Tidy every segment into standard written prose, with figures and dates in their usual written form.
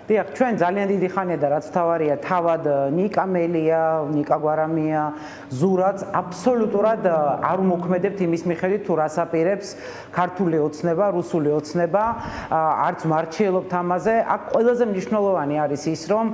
დიახ, ჩვენ ძალიან დიდი ხანია და რაც თავარია, თავად ნიკა მელია, ნიკა გვარამია, ზურაც აბსოლუტურად არ მოქმედებთ იმის მიხედვით თუ რას აპირებს ქართული ოცნება, რუსული ოცნება, არც მარჩიელობთ ამაზე. აქ ყველაზე მნიშვნელოვანი არის ის, რომ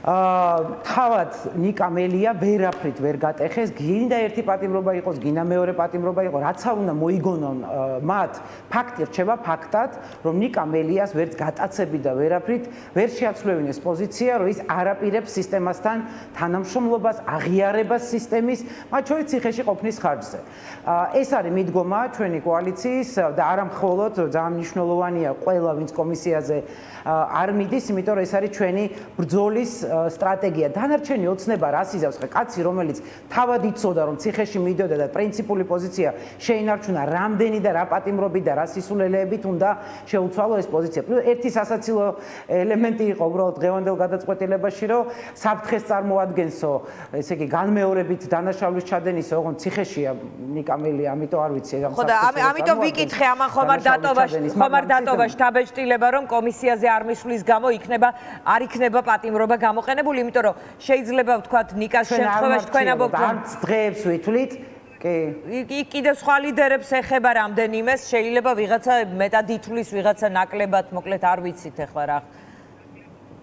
თავად ნიკა მელია ვერაფრით ვერ გატეხეს, გინდა ერთი პატიმრობა იყოს, გინდა მეორე პატიმრობა იყოს, რაც არ უნდა მოიგონონ მათ, ფაქტი რჩება ფაქტად, რომ ნიკა მელიას ვერც გატაცები და ვერაფრით ვერ შეაცვლევინეს პოზიცია, რომ ის არ აპირებს სისტემასთან თანამშრომლობას, აღიარებას სისტემის, მათ შორის ციხეში ყოფნის ხარჯზე. ეს არის მიდგომა ჩვენი კოალიციის და არა მხოლოდ ძალიან მნიშვნელოვანია ყველა, ვინც კომისიაზე არ მიდის, იმიტომ რომ ეს არის ჩვენი ბრძოლის სტრატეგია. დანარჩენი ოცნება რას იზავს? კაცი, რომელიც თავად იცოდა, რომ ციხეში მიდოდა და პრინციპული პოზიცია შეინარჩუნა, რამდენი და რა პატიმრობით და რა სისულელეებით უნდა შეუცვალო ეს პოზიცია. ერთი სასაცილო ელემენტი იყო უბრალოდ დღევანდელ გადაწყვეტილებაში, რომ საფრთხეს წარმოადგენსო, ესე იგი განმეორებით დანაშაულის ჩადენისა, ოღონდ ციხეშია ნიკა მელია, ამიტომ არ ვიცი ამ ხო და ამიტომ ვიკითხე ამან ხომ არ დატოვა შტაბ-ეჭდილება, რომ კომისიაზე არ მისვლის გამო არ იქნება პატიმრობა გამოყენებული, იმიტომ რომ შეიძლება ვთქვათ ნიკას შემთხვევაში თქვენ ამბობთ რომ დღეებს ვითვლით, კი კიდევ სხვა ლიდერებს ეხება რამდენიმეს, შეიძლება ვიღაცა მეტად ითვლის, ვიღაცა ნაკლებად, მოკლედ არ ვიცით ახლა რა.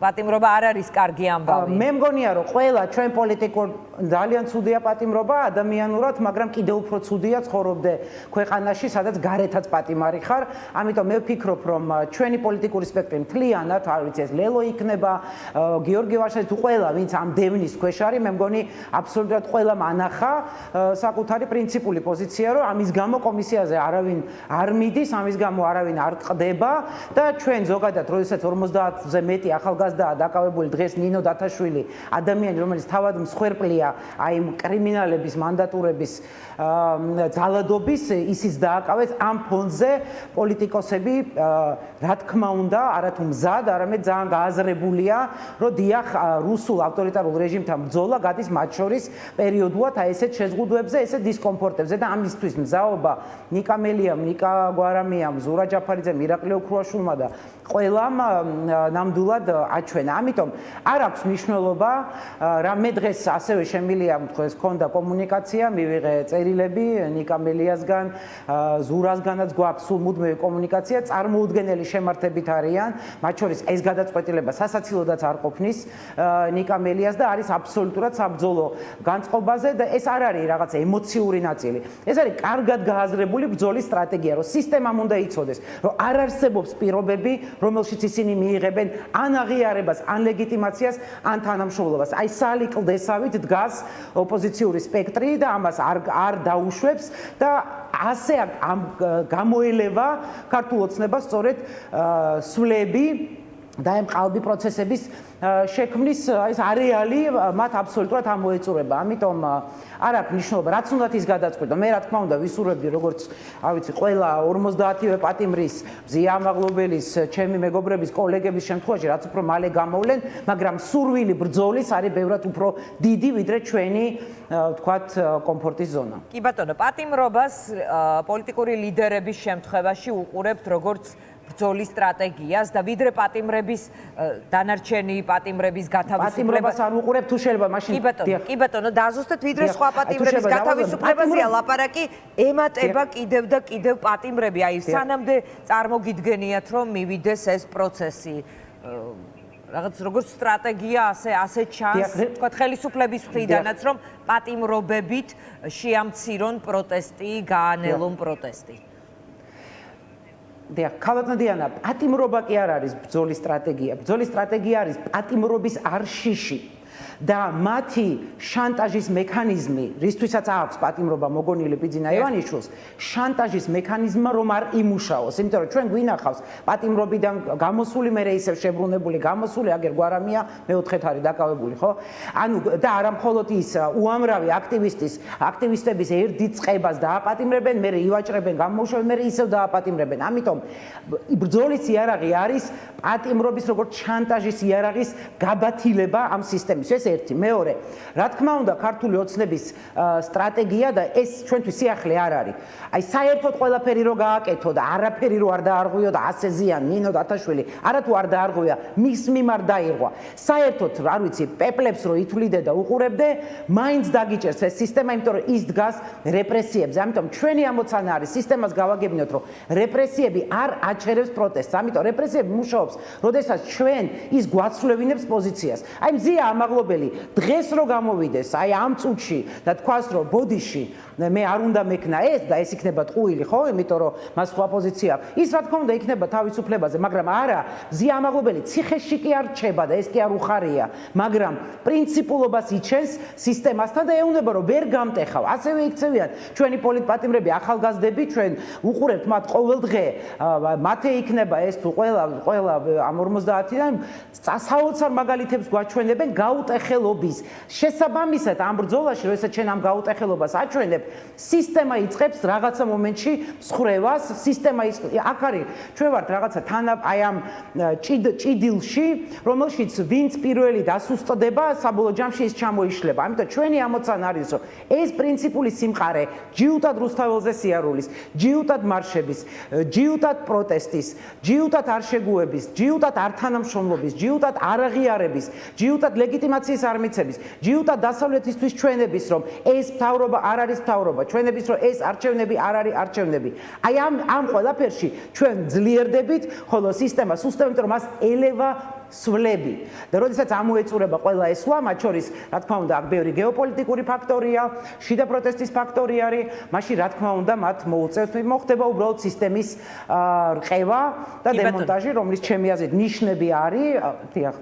პატიმრობა არ არის კარგი ამბავი. მე მგონია რომ ყველა ჩვენ პოლიტიკურ ძალიან ცუდია პატიმრობა ადამიანურად, მაგრამ კიდევ უფრო ცუდია ცხოვრობდე ქვეყანაში, სადაც გარეთაც პატიმარი ხარ. ამიტომ მე ვფიქრობ, რომ ჩვენი პოლიტიკური სპექტრი მთლიანად, არ ვიცი, ეს ლელო იქნება, გიორგი ვარშავი თუ ყველა, ვინც ამ დევნის ქვეშ არის, მე მგონი აბსოლუტურად ყველამ ანახა საკუთარი პრინციპული პოზიცია, რომ ამის გამო კომისიაზე არავინ არ მიდის, ამის გამო არავინ არ ყდება და ჩვენ ზოგადად, როდესაც 50-ზე მეტი ახალგაზრდა დაკავებული დღეს ნინო დათაშვილი, ადამიანი, რომელიც თავად მსხვერპლია აი კრიმინალების მანდატურების ძალადობის, ისიც დააკავეს ამ ფონზე პოლიტიკოსები, რა თქმა უნდა, არათუ მზად, არამედ ძალიან გააზრებულია, რომ დიახ, რუსულ ავტორიტარულ რეჟიმთან ბრძოლა გადის მათ შორის პერიოდულად აი ესეთ შეზღუდვებზე, ესეთ დისკომფორტებზე და ამისთვის მზაობა ნიკა მელიამ, ნიკა გვარამიამ, ზურა ჯაფარიძემ, ირაკლი ოქრუაშვილმა და ყველამ ნამდვილად აჩვენა. ამიტომ არ აქვს მნიშვნელობა, რა მე დღეს ასევე შემილია, თქვენ გქონდა კომუნიკაცია, მივიღე წერილები ნიკა მელიასგან, ზურასგანაც გვაქვს სულ მუდმივი კომუნიკაცია, წარმოუდგენელი შემართებით არიან, მათ შორის ეს გადაწყვეტილება სასაცილოდაც არ ყოფნის ნიკა მელიას და არის აბსოლუტურად საბრძოლო განწყობაზე და ეს არ არის რაღაც ემოციური ნაწილი. ეს არის კარგად გააზრებული ბრძოლის სტრატეგია, რომ სისტემამ უნდა იცოდეს, რომ არ არსებობს პირობები, რომელშიც ისინი მიიღებენ ან აღიარებას, ან ლეგიტიმაციას, ან თანამშრომლობას. აი სალიკლდესავით დგას ოპოზიციური სპექტრი და ამას არ დაუშვებს და ასე გამოელევა ქართულ ოცნებას სწორედ სვლები და ამ ყალბი პროცესების შექმნის ეს არეალი მათ აბსოლუტურად ამოეწურება. ამიტომ არ აქვს მნიშვნელობა, რაც უნდათ ის გადაწყვეტო. მე რა თქმა უნდა ვისურვებდი, როგორც არ ვიცი, ყველა 50-ვე პატიმრის, მზია ამაღლობელის, ჩემი მეგობრების, კოლეგების შემთხვევაში, რაც უფრო მალე გამოვლენ, მაგრამ სურვილი ბრძოლის არის ბევრად უფრო დიდი, ვიდრე ჩვენი ვთქვათ კომფორტის ზონა. კი ბატონო, პატიმრობას პოლიტიკური ლიდერების შემთხვევაში უყურებთ როგორც ბრძოლის სტრატეგიას და ვიდრე პატიმრების დანარჩენი პატიმრების გათავისუფლება. პატიმრობას არ უყურებ თუ შეიძლება მაშინ კი ბატონო, დაზუსტეთ ვიდრე სხვა პატიმრების გათავისუფლებაზეა ლაპარაკი, ემატება კიდევ და კიდევ პატიმრები, აი სანამდე წარმოგიდგენიათ, რომ მივიდეს ეს პროცესი. რაღაც როგორც სტრატეგია ასე ჩანს, თქვათ ხელისუფლების მხრიდანაც, რომ პატიმრობებით შეამცირონ პროტესტი, გაანელონ პროტესტი. ქალბატონო, პატიმრობა კი არ არის ბრძოლის სტრატეგია. ბრძოლის სტრატეგია არის პატიმრობის არ შიში. და მათი შანტაჟის მექანიზმი, რისთვისაც აქვს პატიმრობა მოგონილი ბიძინა ივანიშვილს, შანტაჟის მექანიზმმა რომ არ იმუშაოს, იმიტომ რომ ჩვენ გვინახავს პატიმრობიდან გამოსული, მე ისევ შებრუნებული გამოსული, აგერ გვარამია მეოთხეთ არის დაკავებული, ხო? ანუ და არა მხოლოდ ის უამრავი აქტივისტების ერთ დიდ წყებას დააპატიმრებენ, მე ივაჭრებენ, გამოუშვებენ, მე ისევ დააპატიმრებენ. ამიტომ ბრძოლის იარაღი არის პატიმრობის როგორც შანტაჟის იარაღის გაბათილება ამ სისტემის. სისტემის. ეს ერთი. მეორე, რა თქმა უნდა, ქართული ოცნების სტრატეგია და ეს ჩვენთვის სიახლე არ არის. აი საერთოდ ყველაფერი რო გააკეთო და არაფერი რო არ დაარღვიო და ასე ზიან ნინო დათაშვილი, არათუ არ დაარღვია, მის მიმართ დაიღვა. საერთოდ, არ ვიცი, პეპლებს რო ითვლიდე და უყურებდე, მაინც დაგიჭერს ეს სისტემა, იმიტომ რომ ის დგას რეპრესიებზე. ამიტომ ჩვენი ამოცანა არის სისტემას გავაგებინოთ, რომ რეპრესიები არ აჩერებს პროტესტს. ამიტომ რეპრესიები მუშაობს, როდესაც ჩვენ ის გვაცვლევინებს პოზიციას. აი მზია ამაღლობელი დღეს რო გამოვიდეს, აი ამ წუთში და თქვას რომ ბოდიში მე არ უნდა მექნა ეს და ეს იქნება ტყუილი, ხო? იმიტომ რომ მას სხვა პოზიცია აქვს. ის რა თქმა უნდა იქნება თავისუფლებაზე, მაგრამ არა, მზია ამაღლობელი ციხეში კი არ რჩება და ეს კი არ უხარია, მაგრამ პრინციპულობას იჩენს სისტემასთან და ეუბნება რომ ვერ გამტეხავ. ასევე იქცევიან ჩვენი პოლიტპატიმრები, ახალგაზრდები, ჩვენ უყურებთ მათ ყოველ დღე, მათე იქნება ეს თუ ყველა ამ 50-დან საოცარ მაგალითებს გვაჩვენებენ გაუტეხელობის. შესაბამისად ამ ბრძოლაში, როდესაც ჩვენ ამ გაუტეხელობას აჩვენებ, სისტემა იწყებს რაღაცა მომენტში მსხრევას, სისტემა აქ არის, ჩვენ ვართ რაღაცა აი ამ ჭიდილში, რომელშიც ვინც პირველი დასუსტდება, საბოლოო ჯამში ის ჩამოიშლება. ამიტომ ჩვენი ამოცანა არის, რომ ეს პრინციპული სიმყარე ჯიუტად რუსთაველზე სიარულის, ჯიუტად მარშების, ჯიუტად პროტესტის, ჯიუტად არ შეგუების, ჯიუტად არ თანამშრომლობის, ჯიუტად არ აღიარების, ჯიუტად ლეგიტიმაციის არ მიცემის, ჯიუტად დასავლეთისთვის ჩვენების, რომ ეს მთავრობა არ არის მთავრობა, ჩვენების, რომ ეს არჩევნები არ არის არჩევნები. აი ამ ყველაფერში ჩვენ ძლიერდებით, ხოლო სისტემა სუსტებით, რომ მას ელევა სვლები. და როდესაც ამოეწურება ყველა ესვა, მათ შორის, რა თქმა უნდა, აქ ბევრი გეოპოლიტიკური ფაქტორია, შიდა პროტესტის ფაქტორი არის, მაშინ რა თქმა უნდა, მათ მოუწევთ, მოხდება უბრალოდ სისტემის რყევა და დემონტაჟი, რომლის ჩემი აზრით ნიშნები არის, დიახ.